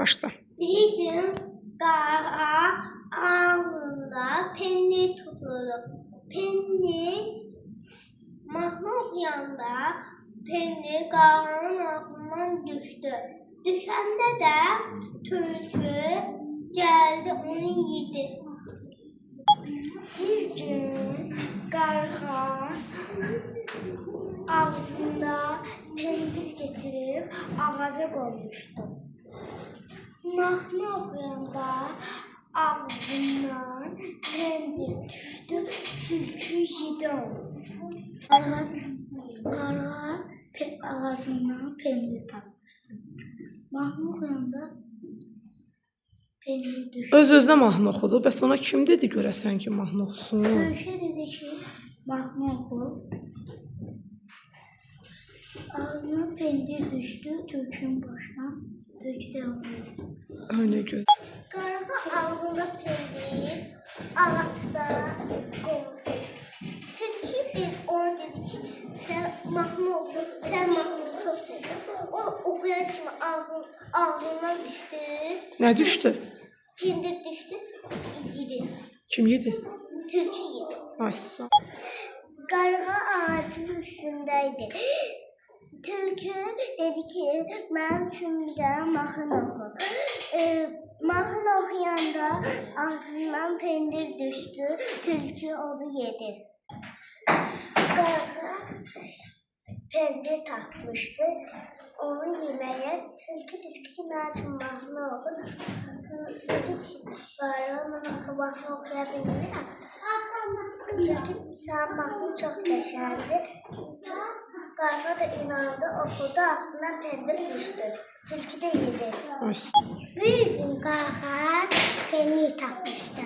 Başla. Bir gün qara ağzında penni tutulur. Penni mahnı oxuyanda penni qaranın ağzından düşdü. Düşəndə də tülkü gəldi onu yedi. Bir gün qarğa ağzında pendir getirib ağaca qoymuşdu. Mahnı oxuyanda ağzından pendir düşdü, tülkü yedi onu. Qarğa ağzından pendir tapmışdı. Mahnı oxuyanda pendir düşdü. Öz-özünə mahnı oxudu. Bəs ona kim dedi görəsən ki, mahnı oxusun? Tülkü dedi ki, mahnı oxu. Ağzından pendir düşdü, tülkünün başına. Tülkü devam edir. Ay, nə gözəl. Qarğa ağzında pendir, ağacda qonuşdu. Tülkü ona dedi ki, sən mahnı oxu, sən mahnını çox sevirsən. O oxuyan kimi ağzından düşdü. Nə düşdü? Pendir düşdü, yedi. Kim yedi? Tülkü yedi. Ay sağ ol. Qarğa ağacın üstündəydi. Tülkü dedi ki, mənim üçün bir dənə mahnı oxu. Mahnı oxuyanda ağzından pendir düşdü, tülkü onu yedi. Qarğa pendir tapmışdı, onu yeməyə. Tülkü dedi ki, mənim üçün mahnı oxu. Dedi ki, qarğa mən mahnı oxuya bilmirəm. Tülkü sən mahnı çox qəşəngdir. Qarğa da inandı, oxudu, ağzından pendir düşdü. Tülkü də yedi. Ay. Bir gün qarğa pendir tapmışdı.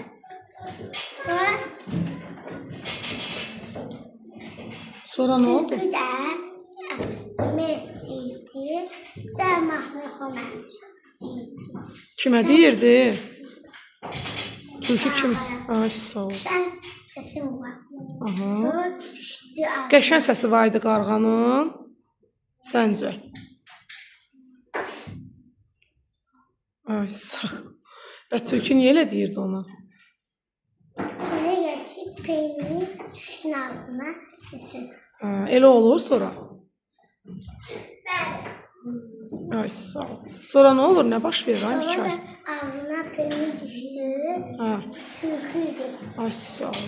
Sonra nə oldu? Tülkü də istəyirdi, də mahnı oxumaq istəyirdi. Kimə deyirdi? Tülkü kim? Ay sağ ol. Sən səsin var. Aha. Sonra düşdü ağzına. Qəşəng səsi var idi qarğanın. Səncə? Ay sağ ol. Və tülkü niyə elə deyirdi ona? Ona geçip peynir düşsün ağzına düşsün. Ha, elə olur sonra. Ben. Ay sağ ol. Sonra nə olur? Nə baş verir? Ay Sonra Mikail. da ağzına peynir düştü. Ha, Tülküydü. ay sağ ol.